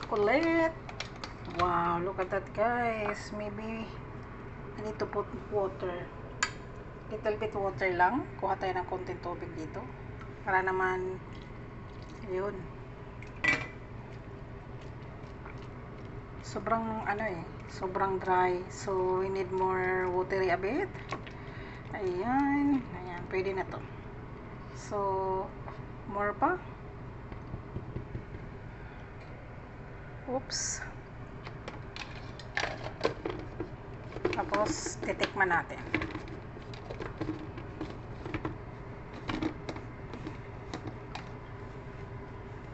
chocolate. Wow, look at that, guys. Maybe I need to put water. Little bit water lang. Kuha tayo ng konting tubig dito. Para naman, yun. Sobrang, sobrang dry. So, we need more watery a bit. Ayan. Ayan, pwede na to. So, more pa. Oops. Tapos, titikman natin.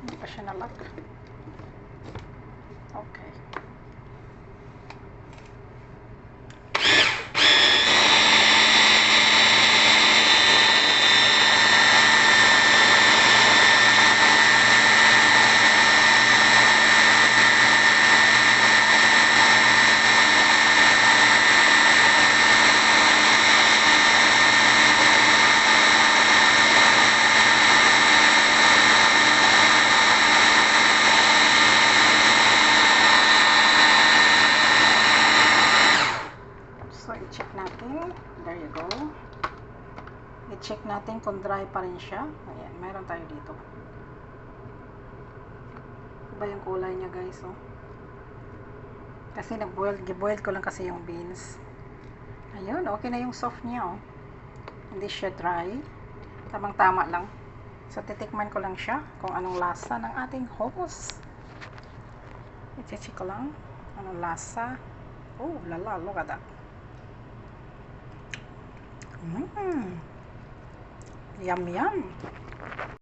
Hindi pa siya nalak. Okay. So, i-check natin. There you go. I-check natin kung dry pa rin siya. Ayan, meron tayo dito. Iba yung kulay niya, guys, oh. Kasi giboil ko lang kasi yung beans. Ayun, okay na yung soft niya, oh. Hindi siya dry. Tamang-tama lang. So, titikman ko lang siya kung anong lasa ng ating hummus. I-check ko lang anong lasa. Oh, lala, look at that. Yum, yum.